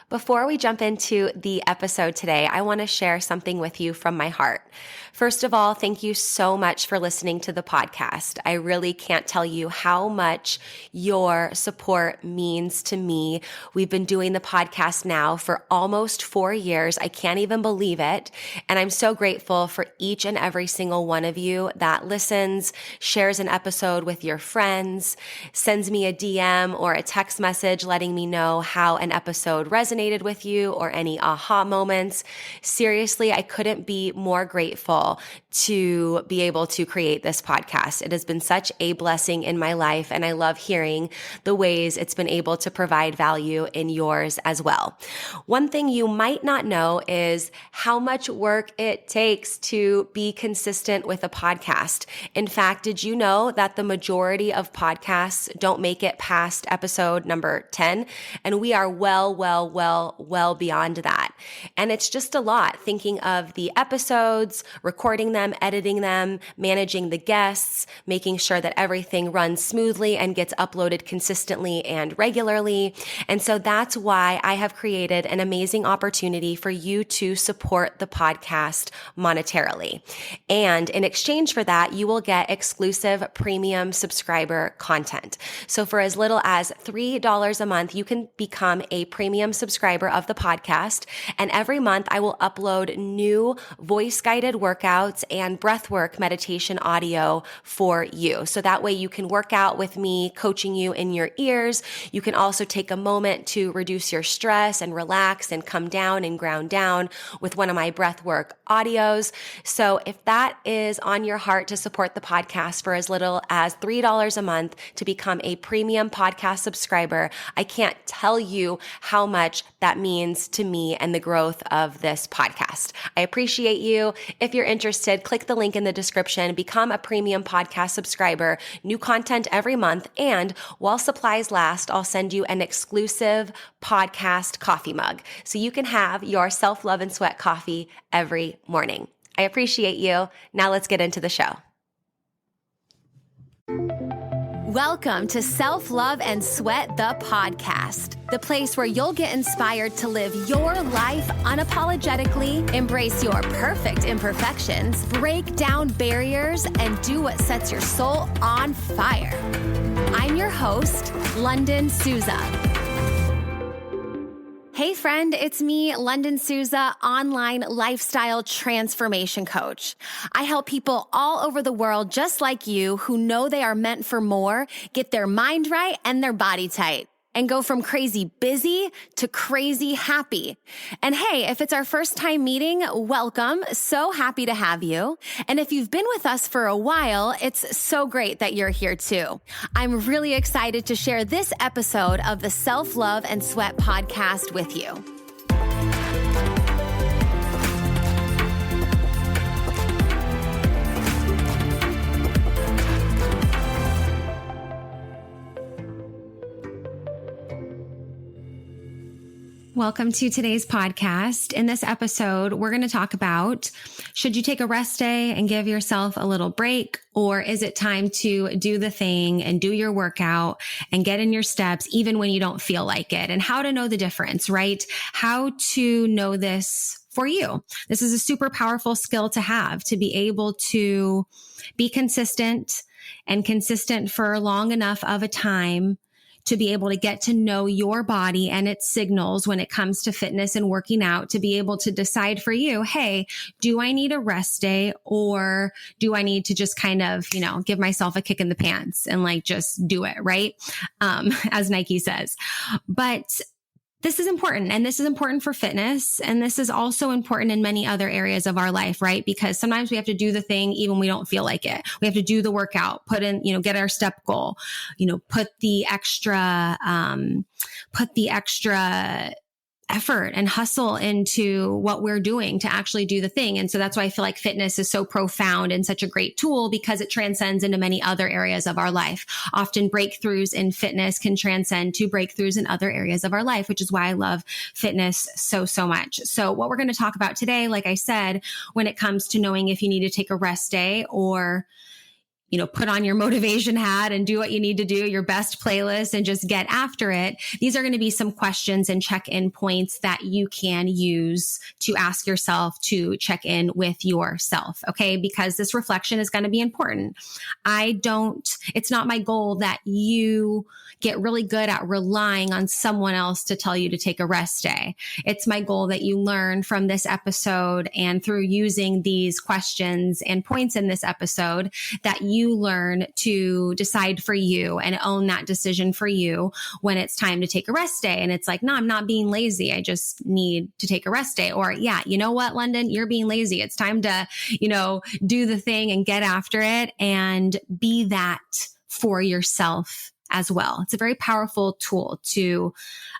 Before we jump into the episode today, I want to share something with you from my heart. First of all, thank you so much for listening to the podcast. I really can't tell you how much your support means to me. We've been doing the podcast now for almost 4 years. I can't even believe it. And I'm so grateful for each and every single one of you that listens, shares an episode with your friends, sends me a DM or a text message letting me know how an episode resonated with you or any aha moments. Seriously, I couldn't be more grateful to be able to create this podcast. It has been such a blessing in my life, and I love hearing the ways it's been able to provide value in yours as well. One thing you might not know is how much work it takes to be consistent with a podcast. In fact, did you know that the majority of podcasts don't make it past episode number 10? And we are well beyond that. And it's just a lot thinking of the episodes, recording them, editing them, managing the guests, making sure that everything runs smoothly and gets uploaded consistently and regularly. And so that's why I have created an amazing opportunity for you to support the podcast monetarily. And in exchange for that, you will get exclusive premium subscriber content. So for as little as $3 a month, you can become a premium subscriber of the podcast. And every month I will upload new voice-guided workouts and breathwork meditation audio for you. So that way you can work out with me, coaching you in your ears. You can also take a moment to reduce your stress and relax and come down and ground down with one of my breathwork audios. So if that is on your heart to support the podcast for as little as $3 a month to become a premium podcast subscriber, I can't tell you how much that means to me and the growth of this podcast. I appreciate you. If you're interested, click the link in the description, become a premium podcast subscriber, new content every month, and while supplies last, I'll send you an exclusive podcast coffee mug so you can have your self-love and sweat coffee every morning. I appreciate you. Now let's get into the show. Welcome to Self-Love and Sweat, the podcast, the place where you'll get inspired to live your life unapologetically, embrace your perfect imperfections, break down barriers, and do what sets your soul on fire. I'm your host, Lunden Souza. Hey friend, it's me, Lunden Souza, online lifestyle transformation coach. I help people all over the world just like you who know they are meant for more, get their mind right and their body tight, and go from crazy busy to crazy happy. And hey, if it's our first time meeting, welcome. So happy to have you. And if you've been with us for a while, it's so great that you're here too. I'm really excited to share this episode of the Self-Love and Sweat podcast with you. Welcome to today's podcast. In this episode, we're going to talk about, should you take a rest day and give yourself a little break, or is it time to do the thing and do your workout and get in your steps even when you don't feel like it, and how to know the difference, right? How to know this for you. This is a super powerful skill to have, to be able to be consistent and consistent for long enough of a time to be able to get to know your body and its signals when it comes to fitness and working out, to be able to decide for you, hey, do I need a rest day, or do I need to just kind of, give myself a kick in the pants and just do it, right? As Nike says. But this is important, and this is important for fitness, and this is also important in many other areas of our life, right? Because sometimes we have to do the thing even when we don't feel like it. We have to do the workout, put in, get our step goal, put the extra effort and hustle into what we're doing to actually do the thing. And so that's why I feel like fitness is so profound and such a great tool, because it transcends into many other areas of our life. Often breakthroughs in fitness can transcend to breakthroughs in other areas of our life, which is why I love fitness so much. So what we're going to talk about today, like I said, when it comes to knowing if you need to take a rest day or put on your motivation hat and do what you need to do, your best playlist, and just get after it. These are going to be some questions and check-in points that you can use to ask yourself to check in with yourself. Okay. Because this reflection is going to be important. It's not my goal that you get really good at relying on someone else to tell you to take a rest day. It's my goal that you learn from this episode and through using these questions and points in this episode that you learn to decide for you and own that decision for you when it's time to take a rest day. And it's like, no, I'm not being lazy. I just need to take a rest day. Or yeah, you know what, Lunden, you're being lazy. It's time to, do the thing and get after it and be that for yourself as well. It's a very powerful tool to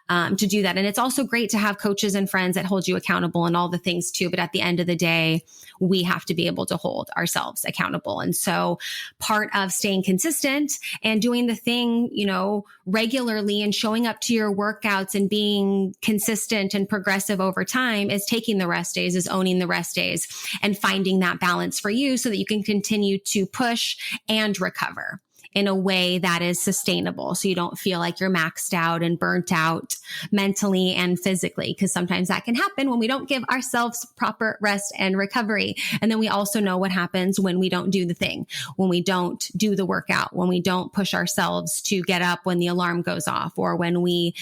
do that. And it's also great to have coaches and friends that hold you accountable and all the things too. But at the end of the day, we have to be able to hold ourselves accountable. And so part of staying consistent and doing the thing, regularly and showing up to your workouts and being consistent and progressive over time is taking the rest days, is owning the rest days and finding that balance for you so that you can continue to push and recover in a way that is sustainable. So you don't feel like you're maxed out and burnt out mentally and physically, because sometimes that can happen when we don't give ourselves proper rest and recovery. And then we also know what happens when we don't do the thing, when we don't do the workout, when we don't push ourselves to get up when the alarm goes off, or when we,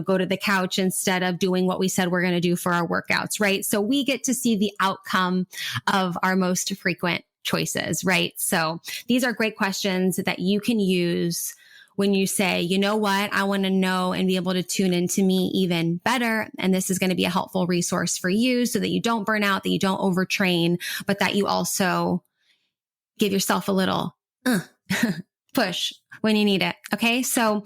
go to the couch instead of doing what we said we're going to do for our workouts, right? So we get to see the outcome of our most frequent choices, right? So these are great questions that you can use when you say, you know what, I want to know and be able to tune into me even better. And this is going to be a helpful resource for you so that you don't burn out, that you don't overtrain, but that you also give yourself a little push when you need it. Okay. So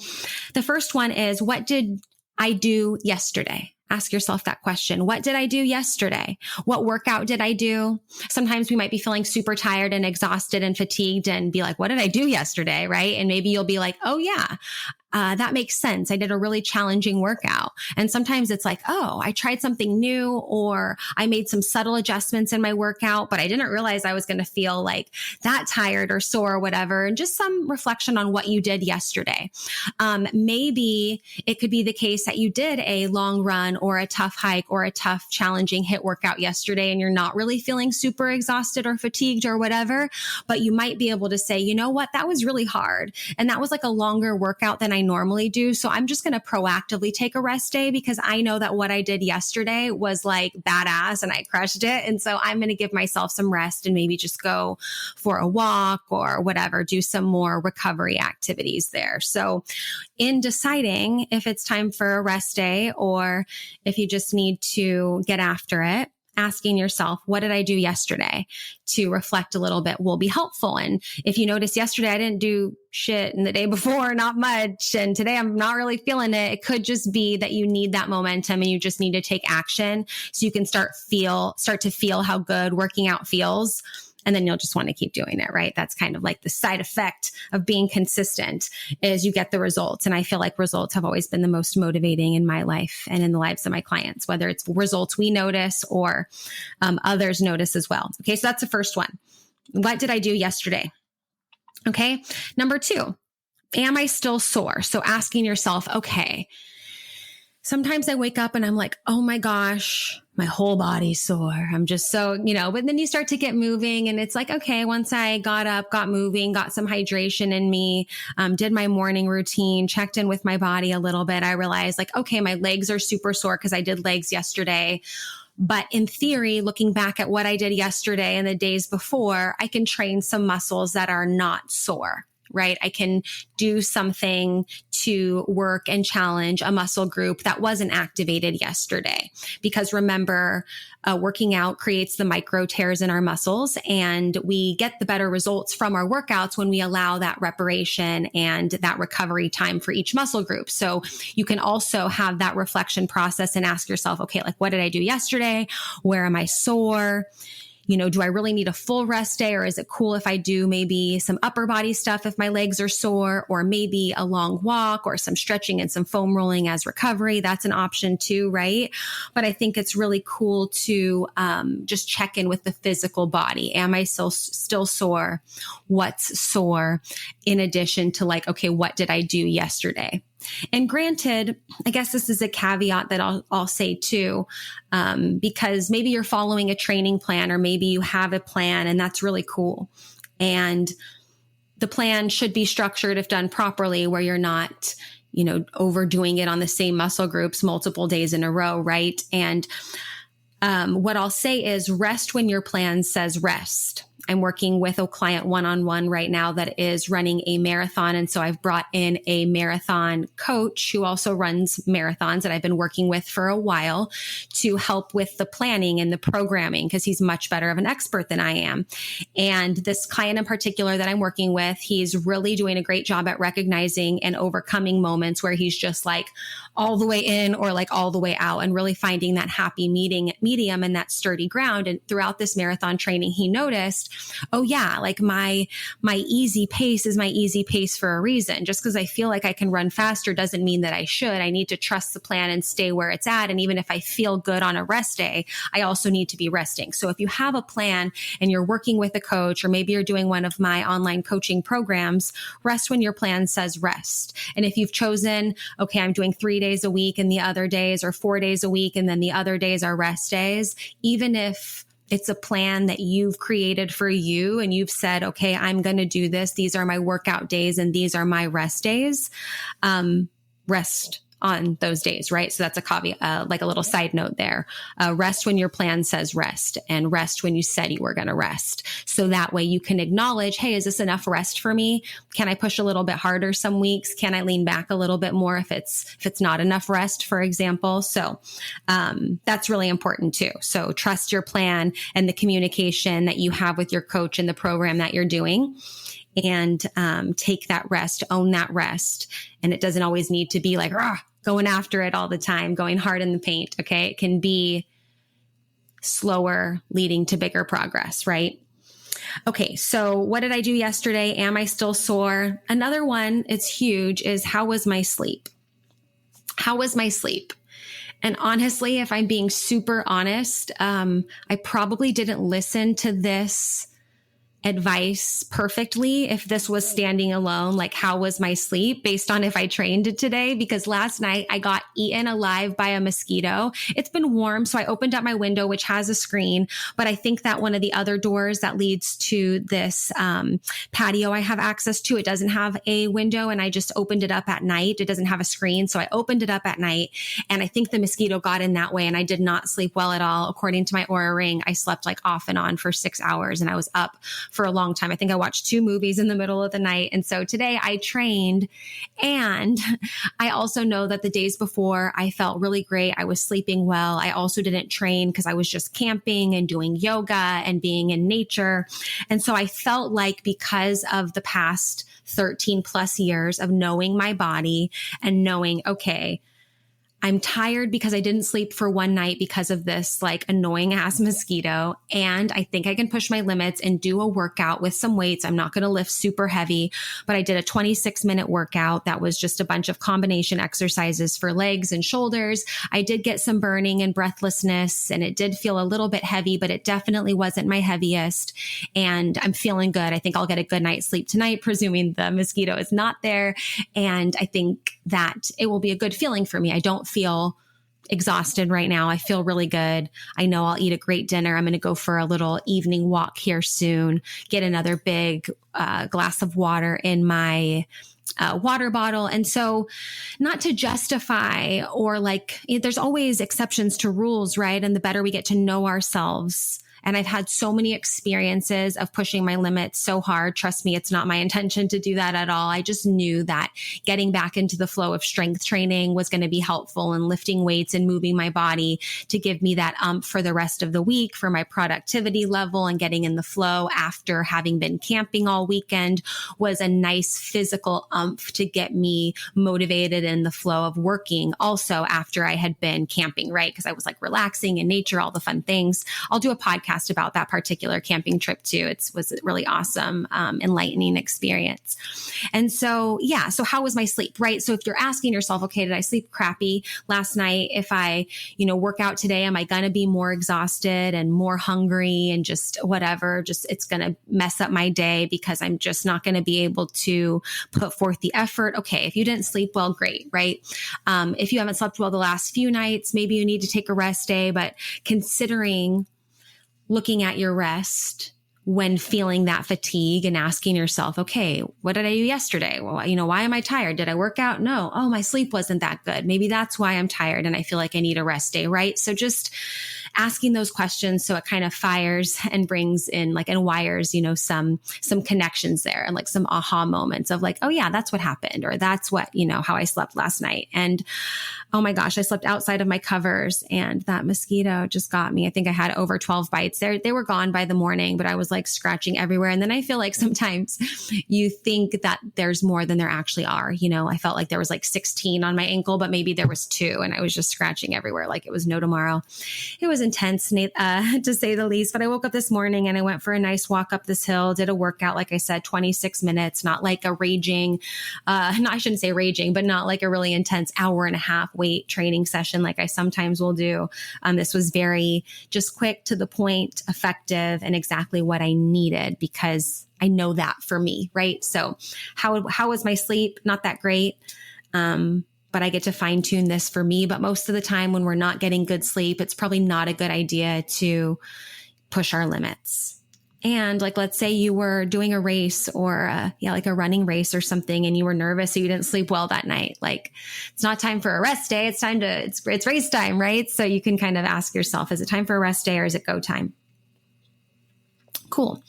the first one is, what did I do yesterday? Ask yourself that question. What did I do yesterday? What workout did I do? Sometimes we might be feeling super tired and exhausted and fatigued and be like, what did I do yesterday? Right? And maybe you'll be like, oh yeah, that makes sense. I did a really challenging workout. And sometimes it's like, oh, I tried something new, or I made some subtle adjustments in my workout, but I didn't realize I was going to feel like that tired or sore or whatever. And just some reflection on what you did yesterday. Maybe it could be the case that you did a long run or a tough hike or a tough, challenging HIIT workout yesterday, and you're not really feeling super exhausted or fatigued or whatever, but you might be able to say, you know what, that was really hard. And that was like a longer workout than I normally do. So I'm just going to proactively take a rest day because I know that what I did yesterday was like badass and I crushed it. And so I'm going to give myself some rest and maybe just go for a walk or whatever, do some more recovery activities there. So in deciding if it's time for a rest day or if you just need to get after it, asking yourself, what did I do yesterday, to reflect a little bit will be helpful. And if you notice yesterday, I didn't do shit, and the day before, not much, and today I'm not really feeling it, it could just be that you need that momentum and you just need to take action so you can start to feel how good working out feels. And then you'll just want to keep doing it, right? That's kind of like the side effect of being consistent is you get the results. And I feel like results have always been the most motivating in my life and in the lives of my clients, whether it's results we notice or others notice as well. Okay, so that's the first one. What did I do yesterday? Okay, number 2, am I still sore? So asking yourself, okay, sometimes I wake up and I'm like, oh my gosh, my whole body's sore. I'm just so, but then you start to get moving and it's like, okay, once I got up, got moving, got some hydration in me, did my morning routine, checked in with my body a little bit, I realized like, okay, my legs are super sore because I did legs yesterday. But in theory, looking back at what I did yesterday and the days before, I can train some muscles that are not sore. Right? I can do something to work and challenge a muscle group that wasn't activated yesterday. Because remember, working out creates the micro tears in our muscles, and we get the better results from our workouts when we allow that reparation and that recovery time for each muscle group. So you can also have that reflection process and ask yourself, okay, like what did I do yesterday? Where am I sore? do I really need a full rest day, or is it cool if I do maybe some upper body stuff if my legs are sore, or maybe a long walk or some stretching and some foam rolling as recovery? That's an option too, right? But I think it's really cool to just check in with the physical body. Am I still sore? What's sore? In addition to like, okay, what did I do yesterday? And granted, I guess this is a caveat that I'll say too, because maybe you're following a training plan, or maybe you have a plan, and that's really cool. And the plan should be structured if done properly, where you're not, overdoing it on the same muscle groups multiple days in a row, right? And what I'll say is rest when your plan says rest. I'm working with a client one-on-one right now that is running a marathon. And so I've brought in a marathon coach who also runs marathons that I've been working with for a while to help with the planning and the programming, because he's much better of an expert than I am. And this client in particular that I'm working with, he's really doing a great job at recognizing and overcoming moments where he's just like all the way in or like all the way out, and really finding that happy medium and that sturdy ground. And throughout this marathon training, he noticed, oh yeah, like my easy pace is my easy pace for a reason. Just because I feel like I can run faster doesn't mean that I should. I need to trust the plan and stay where it's at. And even if I feel good on a rest day, I also need to be resting. So if you have a plan and you're working with a coach, or maybe you're doing one of my online coaching programs, rest when your plan says rest. And if you've chosen, okay, I'm doing 3 days a week and the other days, or 4 days a week and then the other days are rest days, even if it's a plan that you've created for you and you've said, okay, I'm going to do this. These are my workout days and these are my rest days. Rest on those days, right? So that's a caveat, like a little side note there. Rest when your plan says rest, and rest when you said you were going to rest. So that way you can acknowledge, hey, is this enough rest for me? Can I push a little bit harder some weeks? Can I lean back a little bit more if it's not enough rest, for example? So that's really important too. So trust your plan and the communication that you have with your coach and the program that you're doing. And take that rest, own that rest. And it doesn't always need to be like going after it all the time, going hard in the paint. Okay. It can be slower, leading to bigger progress, right? Okay. So what did I do yesterday? Am I still sore? Another one, it's huge, is how was my sleep? How was my sleep? And honestly, if I'm being super honest, I probably didn't listen to this advice perfectly if this was standing alone, like how was my sleep based on if I trained today, because last night I got eaten alive by a mosquito. It's been warm, so I opened up my window, which has a screen, but I think that one of the other doors that leads to this patio I have access to, it doesn't have a window, and I just opened it up at night. It doesn't have a screen, so I opened it up at night, and I think the mosquito got in that way, and I did not sleep well at all. According to my Oura Ring, I slept like off and on for 6 hours, and I was up for a long time. I think I watched 2 movies in the middle of the night. And so today I trained, and I also know that the days before I felt really great. I was sleeping well. I also didn't train because I was just camping and doing yoga and being in nature. And so I felt like, because of the past 13 plus years of knowing my body and knowing, okay, I'm tired because I didn't sleep for one night because of this like annoying ass mosquito. And I think I can push my limits and do a workout with some weights. I'm not going to lift super heavy, but I did a 26-minute workout that was just a bunch of combination exercises for legs and shoulders. I did get some burning and breathlessness, and it did feel a little bit heavy, but it definitely wasn't my heaviest. And I'm feeling good. I think I'll get a good night's sleep tonight, presuming the mosquito is not there. And I think that it will be a good feeling for me. I don't feel exhausted right now. I feel really good. I know I'll eat a great dinner. I'm going to go for a little evening walk here soon, get another big glass of water in my water bottle. And so, not to justify or like, there's always exceptions to rules, right? And the better we get to know ourselves. And I've had so many experiences of pushing my limits so hard. Trust me, it's not my intention to do that at all. I just knew that getting back into the flow of strength training was going to be helpful, and lifting weights and moving my body to give me that for the rest of the week for my productivity level, and getting in the flow after having been camping all weekend was a nice physical to get me motivated in the flow of working also after I had been camping, right? Because I was like relaxing in nature, all the fun things. I'll do a podcast podcast about that particular camping trip too. It was a really awesome, enlightening experience. And so, yeah. So how was my sleep, right? So if you're asking yourself, okay, did I sleep crappy last night? If I, work out today, am I going to be more exhausted and more hungry and just whatever, just it's going to mess up my day because I'm just not going to be able to put forth the effort. Okay. If you didn't sleep well, great, right? If you haven't slept well the last few nights, maybe you need to take a rest day, but considering looking at your rest when feeling that fatigue and asking yourself, okay, what did I do yesterday? Well, why am I tired? Did I work out? No. Oh, my sleep wasn't that good. Maybe that's why I'm tired and I feel like I need a rest day, right? So just asking those questions so it kind of fires and brings in and wires, some connections there and some aha moments of oh yeah, that's what happened, or that's what, how I slept last night. And oh my gosh, I slept outside of my covers and that mosquito just got me. I think I had over 12 bites there. They were gone by the morning, but I was scratching everywhere. And then I feel like sometimes you think that there's more than there actually are. I felt like there was 16 on my ankle, but maybe there was 2 and I was just scratching everywhere. Like it was no tomorrow. It was intense, to say the least, but I woke up this morning and I went for a nice walk up this hill, did a workout, like I said, 26 minutes, not a raging, I shouldn't say raging, but not a really intense hour and a half weight training session like I sometimes will do. This was very just quick, to the point, effective, and exactly what I needed because I know that for me, right? So how was my sleep? Not that great. But I get to fine tune this for me. But most of the time when we're not getting good sleep, it's probably not a good idea to push our limits. And let's say you were doing a race or a running race or something, and you were nervous, so you didn't sleep well that night. It's not time for a rest day. It's race time, right? So you can kind of ask yourself, is it time for a rest day or is it go time? Cool.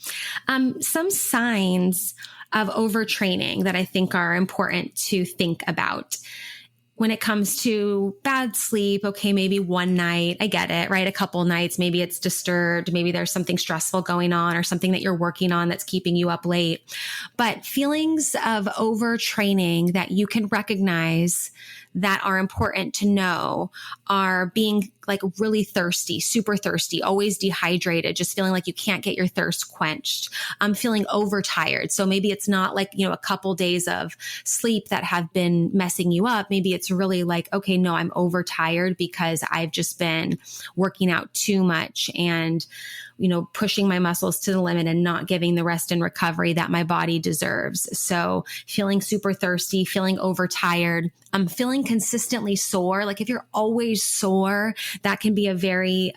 Some signs of overtraining that I think are important to think about. When it comes to bad sleep, okay, maybe one night, I get it, right? A couple nights, maybe it's disturbed. Maybe there's something stressful going on or something that you're working on that's keeping you up late. But feelings of overtraining that you can recognize that are important to know are being really thirsty, super thirsty, always dehydrated, just feeling like you can't get your thirst quenched. Feeling overtired. So maybe it's not a couple days of sleep that have been messing you up. Maybe it's really okay, no, I'm overtired because I've just been working out too much and pushing my muscles to the limit and not giving the rest and recovery that my body deserves. So feeling super thirsty, feeling overtired, feeling consistently sore. If you're always sore, that can be a very,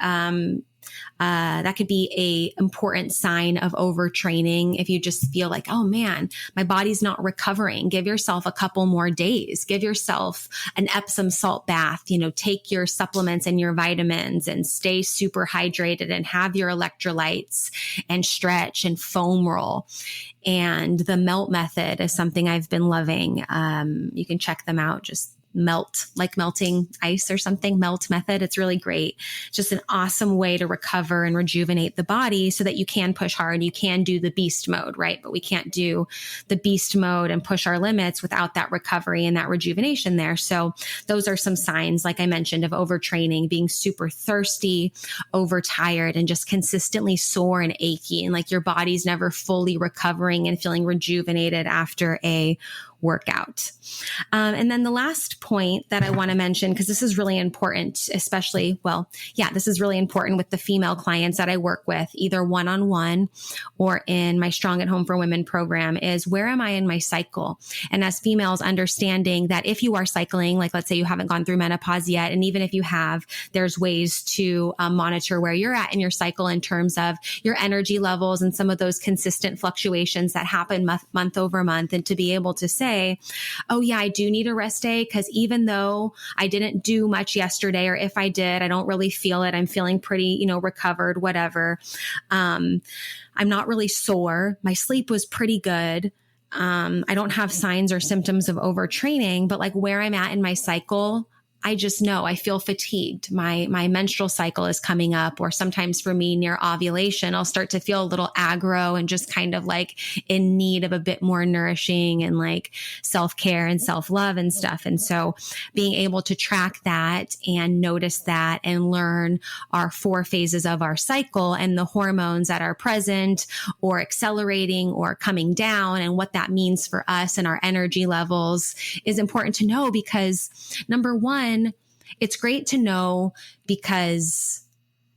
that could be a important sign of overtraining. If you just feel oh man, my body's not recovering, give yourself a couple more days, give yourself an Epsom salt bath, take your supplements and your vitamins and stay super hydrated and have your electrolytes and stretch and foam roll. And the melt method is something I've been loving. You can check them out. Just melt, melting ice or something, melt method. It's really great. Just an awesome way to recover and rejuvenate the body so that you can push hard. You can do the beast mode, right? But we can't do the beast mode and push our limits without that recovery and that rejuvenation there. So those are some signs, like I mentioned, of overtraining, being super thirsty, overtired, and just consistently sore and achy. And your body's never fully recovering and feeling rejuvenated after a workout. And then the last point that I want to mention, because this is really important, especially, this is really important with the female clients that I work with, either one-on-one or in my Strong at Home for Women program, is where am I in my cycle? And as females, understanding that if you are cycling, let's say you haven't gone through menopause yet, and even if you have, there's ways to monitor where you're at in your cycle in terms of your energy levels and some of those consistent fluctuations that happen month over month, and to be able to say, oh yeah, I do need a rest day because even though I didn't do much yesterday, or if I did, I don't really feel it. I'm feeling pretty, recovered, whatever. I'm not really sore. My sleep was pretty good. I don't have signs or symptoms of overtraining, but where I'm at in my cycle, I just know I feel fatigued. My menstrual cycle is coming up, or sometimes for me near ovulation, I'll start to feel a little aggro and just kind of like in need of a bit more nourishing and like self-care and self-love and stuff. And so being able to track that and notice that and learn our 4 phases of our cycle and the hormones that are present or accelerating or coming down and what that means for us and our energy levels is important to know, because number one, it's great to know because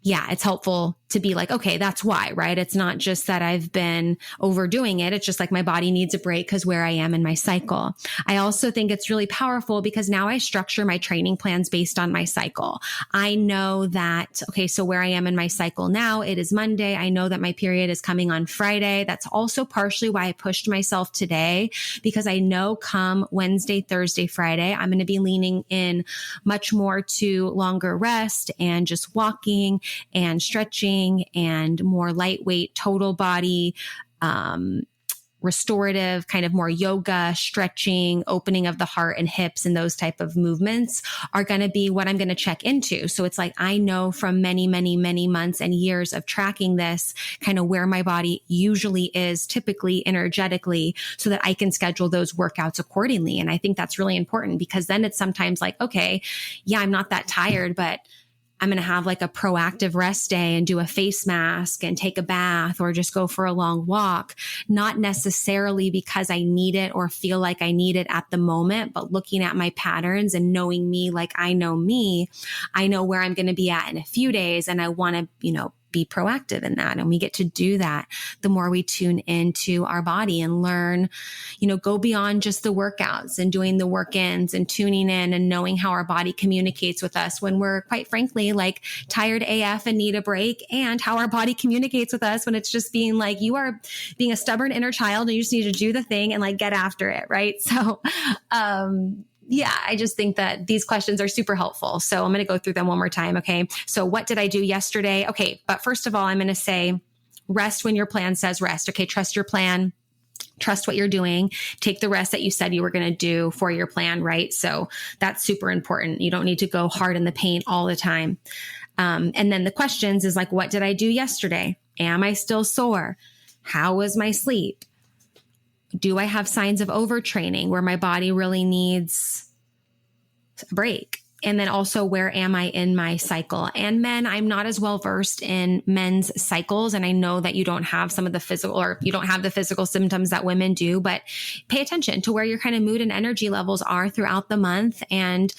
it's helpful to be like, okay, that's why, right? It's not just that I've been overdoing it. It's just like my body needs a break because where I am in my cycle. I also think it's really powerful because now I structure my training plans based on my cycle. I know that, okay, so where I am in my cycle now, it is Monday. I know that my period is coming on Friday. That's also partially why I pushed myself today, because I know come Wednesday, Thursday, Friday, I'm going to be leaning in much more to longer rest and just walking and stretching and more lightweight total body, restorative, kind of more yoga, stretching, opening of the heart and hips, and those type of movements are going to be what I'm going to check into. So it's like, I know from many, many, many months and years of tracking this kind of where my body usually is typically energetically, so that I can schedule those workouts accordingly. And I think that's really important, because then it's sometimes like, okay, I'm not that tired, but I'm going to have like a proactive rest day and do a face mask and take a bath or just go for a long walk, not necessarily because I need it or feel like I need it at the moment, but looking at my patterns and knowing me, like I know me, I know where I'm going to be at in a few days. And I want to, be proactive in that. And we get to do that the more we tune into our body and learn, go beyond just the workouts and doing the work-ins and tuning in and knowing how our body communicates with us when we're quite frankly like tired AF and need a break, and how our body communicates with us when it's just being like, you are being a stubborn inner child and you just need to do the thing and like get after it. Right. So, I just think that these questions are super helpful. So I'm going to go through them one more time. Okay. So what did I do yesterday? Okay. But first of all, I'm going to say rest when your plan says rest. Okay. Trust your plan. Trust what you're doing. Take the rest that you said you were going to do for your plan. Right. So that's super important. You don't need to go hard in the paint all the time. And then the questions is like, what did I do yesterday? Am I still sore? How was my sleep? Do I have signs of overtraining where my body really needs a break? And then also, where am I in my cycle? And men, I'm not as well versed in men's cycles. And I know that you don't have some of the physical, or you don't have the physical symptoms that women do, but pay attention to where your kind of mood and energy levels are throughout the month, and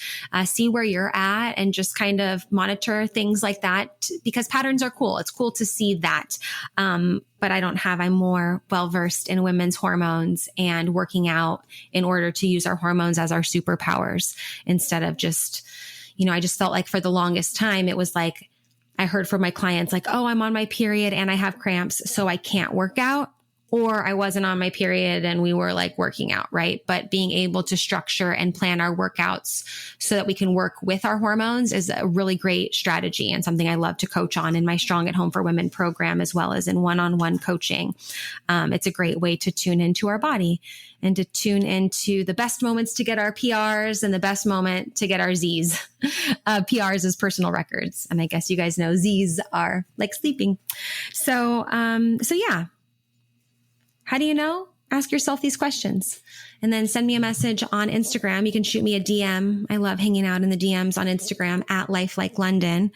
see where you're at, and just kind of monitor things like that, because patterns are cool. It's cool to see that. But I'm more well-versed in women's hormones and working out in order to use our hormones as our superpowers, instead of just, I just felt like for the longest time, it was like, I heard from my clients like, oh, I'm on my period and I have cramps, so I can't work out. Or I wasn't on my period and we were like working out, right? But being able to structure and plan our workouts so that we can work with our hormones is a really great strategy, and something I love to coach on in my Strong at Home for Women program, as well as in one-on-one coaching. It's a great way to tune into our body and to tune into the best moments to get our PRs and the best moment to get our Zs. PRs is personal records. And I guess you guys know Zs are like sleeping. So yeah. How do you know? Ask yourself these questions, and then send me a message on Instagram. You can shoot me a DM. I love hanging out in the DMs on Instagram at LifeLikeLondon,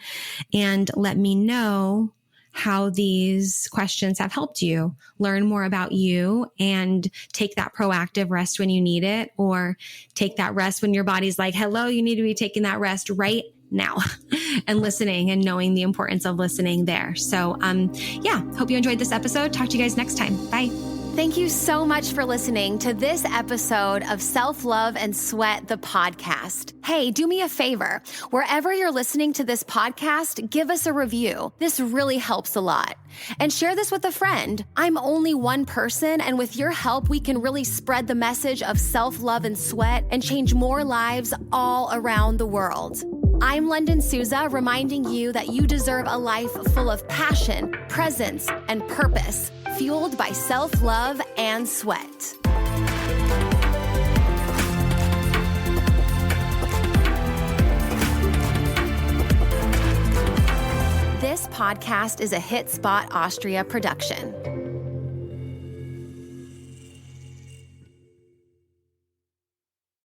and let me know how these questions have helped you learn more about you and take that proactive rest when you need it, or take that rest when your body's like, hello, you need to be taking that rest right now, and listening and knowing the importance of listening there. So, hope you enjoyed this episode. Talk to you guys next time. Bye. Thank you so much for listening to this episode of Self-Love and Sweat, the podcast. Hey, do me a favor. Wherever you're listening to this podcast, give us a review. This really helps a lot. And share this with a friend. I'm only one person, and with your help, we can really spread the message of self-love and sweat and change more lives all around the world. I'm Lunden Souza, reminding you that you deserve a life full of passion, presence, and purpose, fueled by self-love and sweat. podcast is a Hit Spot Austria production.